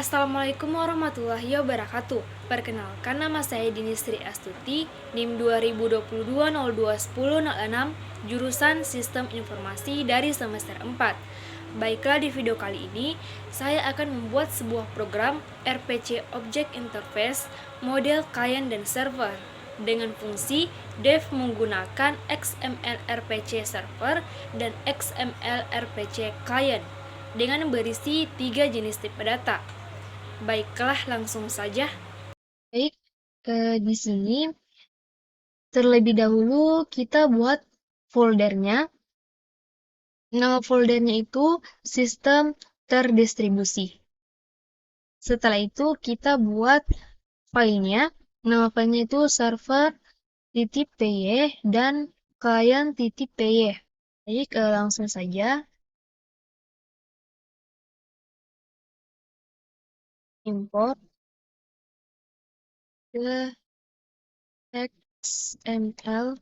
Assalamualaikum warahmatullahi wabarakatuh. Perkenalkan, nama saya Dini Sri Astuti, NIM 2022-02-10-06, jurusan Sistem Informasi dari semester 4. Baiklah, di video kali ini saya akan membuat sebuah program RPC Object Interface model client dan server dengan fungsi dev menggunakan XML RPC server dan XML RPC client dengan berisi 3 jenis tipe data. Baiklah, langsung saja. Baik, di sini terlebih dahulu kita buat foldernya. Nama foldernya itu sistem terdistribusi. Setelah itu kita buat filenya. Nama filenya itu server.py dan client.py. Baik, langsung saja. Import ke XML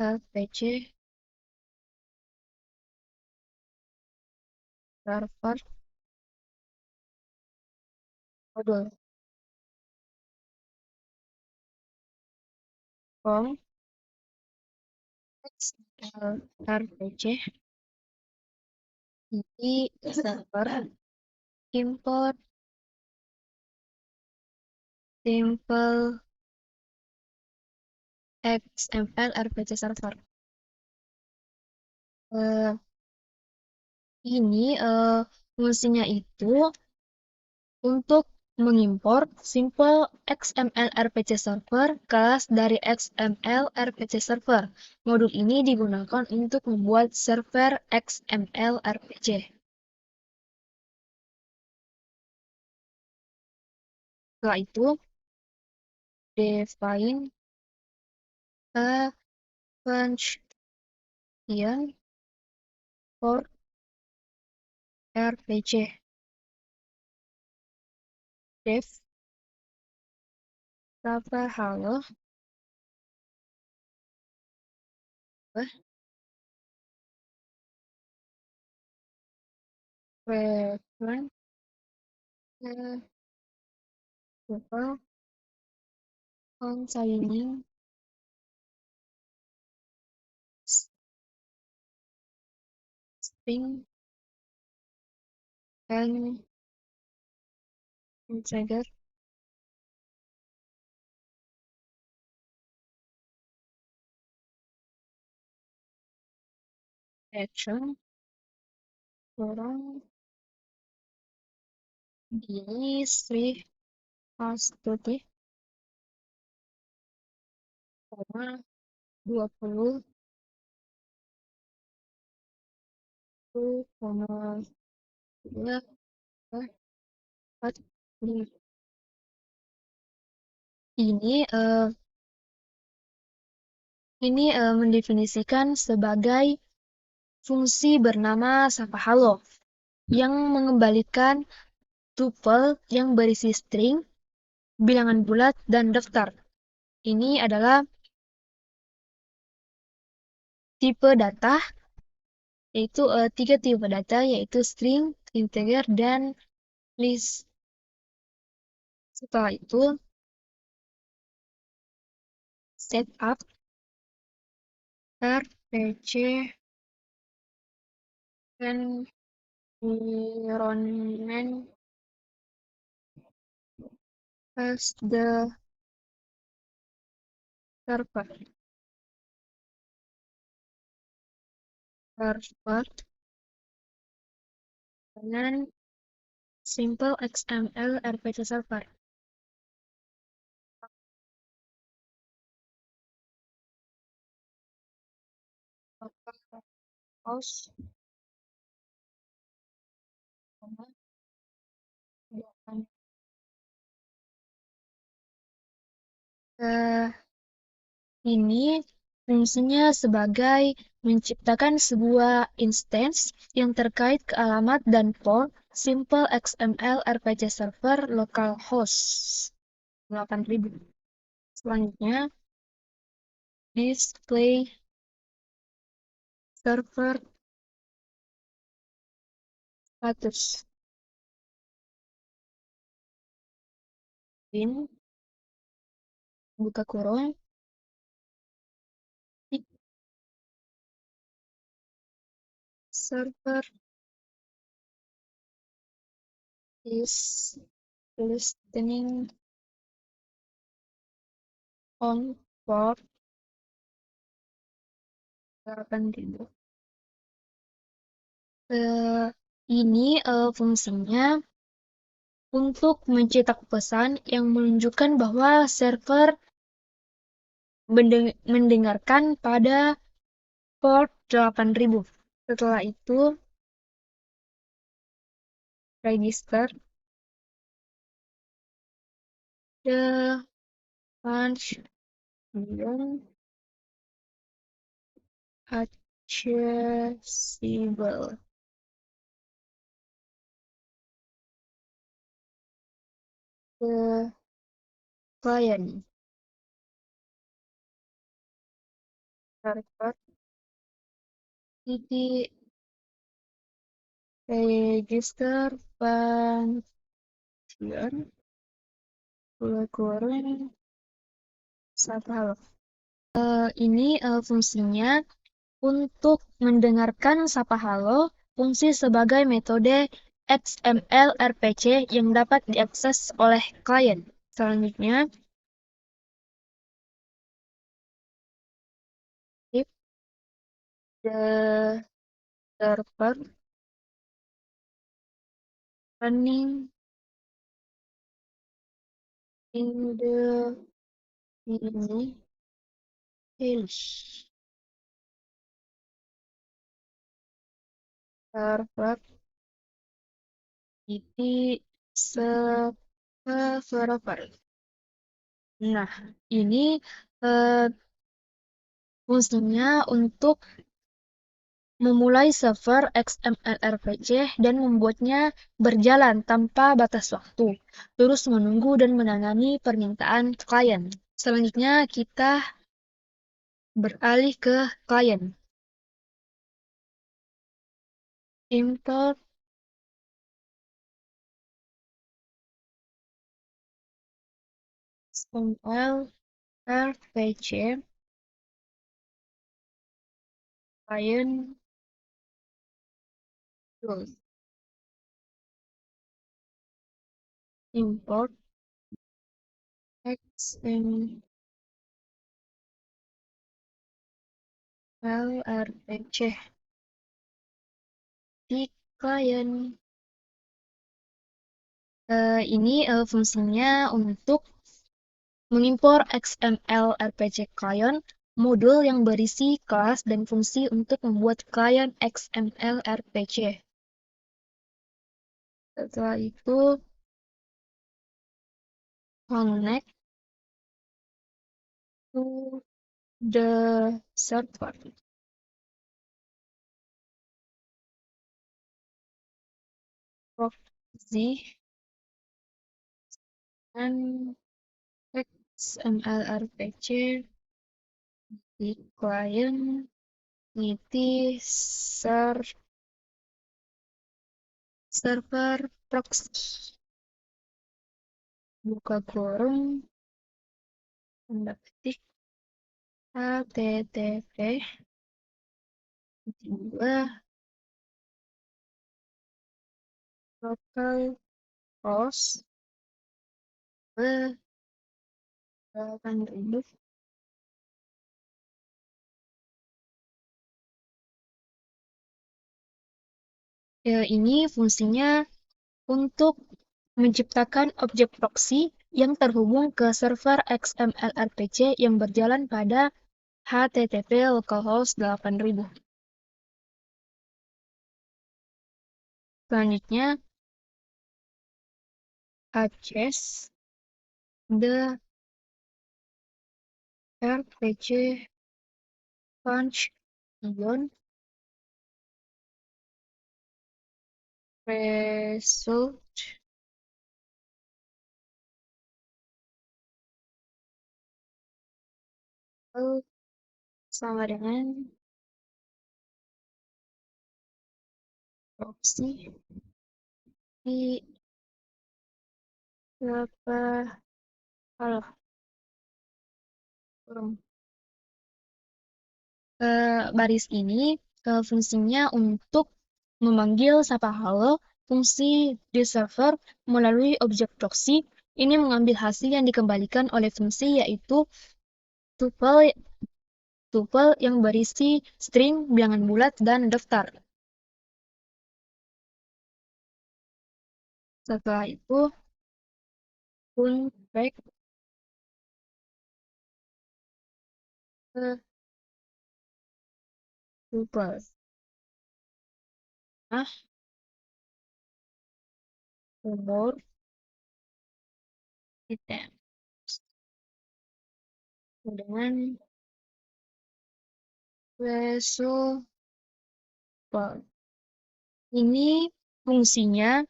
RPC server modul from XML RPC di server import simple XML RPC server. Eh, ini fungsinya itu untuk mengimport simple XML RPC server kelas dari XML RPC server. Modul ini digunakan untuk membuat server XML RPC. Setelah itu, define a function for RPC. Def server hello reference Google on signing string and integer action kurang Dini Sri Astuti koma 20 koma 2 4 5. Ini mendefinisikan sebagai fungsi bernama sapa halo yang mengembalikan tuple yang berisi string, bilangan bulat, dan daftar. Ini adalah tipe data, yaitu 3 tipe data, yaitu string, integer, dan list. Setelah itu, setup RPC environment as the server dengan simple XML RPC server. Host ini fungsinya sebagai menciptakan sebuah instance yang terkait ke alamat dan port simple XML RPC server localhost 8000. Selanjutnya, display server status. in buka kurung server is listening on port 8000. Ini fungsinya untuk mencetak pesan yang menunjukkan bahwa server mendengarkan pada port 8000. Setelah itu, register the function accessible the client server titik register function kurang satu hal. Ini fungsinya untuk mendengarkan sapa halo, fungsi sebagai metode XML RPC yang dapat diakses oleh klien. Selanjutnya, if the server running in the ini server titik server. Nah, ini fungsinya untuk memulai server XML RPC dan membuatnya berjalan tanpa batas waktu, terus menunggu dan menangani permintaan klien. Selanjutnya kita beralih ke klien. Import XML RPC client tools. Import XML RPC di klien. Ini fungsinya untuk mengimpor XML RPC client, modul yang berisi kelas dan fungsi untuk membuat klien XML RPC. Setelah itu, connect to the server. Proxy and XML RPC di client niti server proxy. Buka kurung, tanda petik, http dua localhost 8000. Ini fungsinya untuk menciptakan objek proxy yang terhubung ke server XML RPC yang berjalan pada HTTP localhost 8000. Selanjutnya, access the RPC function result sama dengan proxy di Halo, kurang. Baris ini fungsinya untuk memanggil sapa halo fungsi di server melalui objek proxy. Ini mengambil hasil yang dikembalikan oleh fungsi yaitu tuple tuple yang berisi string, bilangan bulat, dan daftar. Setelah itu, back ke tuples. Nah, umur, item. Dengan results. Ini fungsinya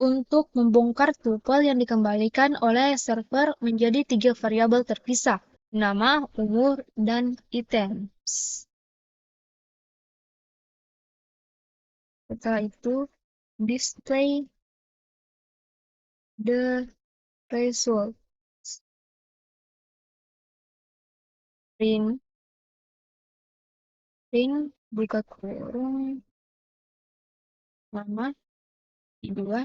untuk membongkar tuple yang dikembalikan oleh server menjadi 3 variabel terpisah, nama, umur, dan items. Setelah itu, display the result. Print buka kurung nama, dua,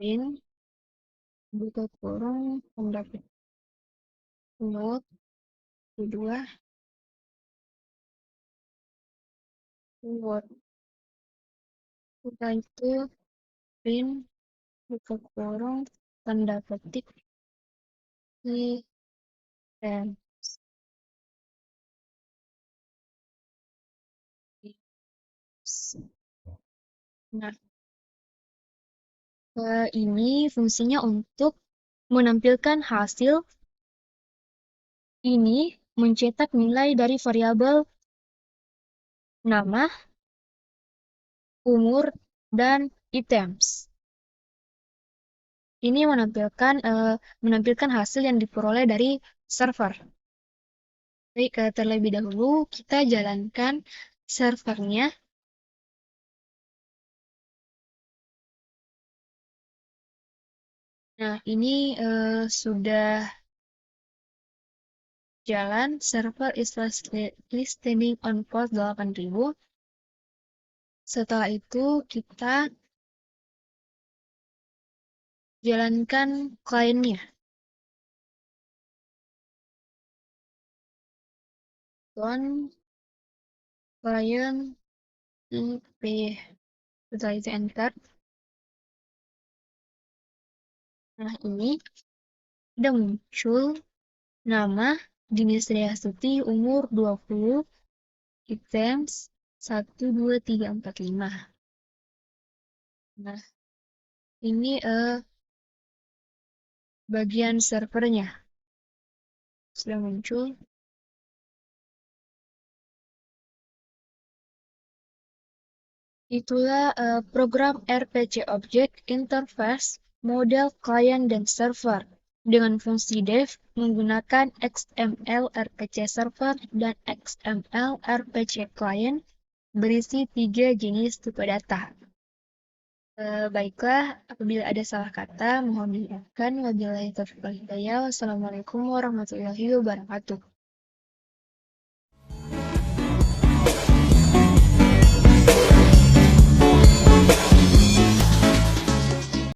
print buka kurung pendapat note, dua, word. Setelah itu, print buka kurung tanda petik items. Nah, ini fungsinya untuk menampilkan hasil ini mencetak nilai dari variabel nama, umur, dan items. Ini menampilkan hasil yang diperoleh dari server. Baik, terlebih dahulu kita jalankan servernya. Nah, ini sudah jalan. Server is listening on port 8000. Setelah itu kita jalankan kliennya. Client IP. Setelah itu enter. Nah, ini udah muncul nama Dinistri Astuti, umur 20, items 1, 2, 3, 4, 5. Nah, ini bagian servernya sudah muncul. Itulah program RPC Object Interface model client dan server dengan fungsi dev menggunakan XML RPC server dan XML RPC client berisi 3 jenis tipe data. Baiklah, apabila ada salah kata, mohon dimaafkan. Wabillahi taufiq wal hidayah. Wassalamualaikum warahmatullahi wabarakatuh.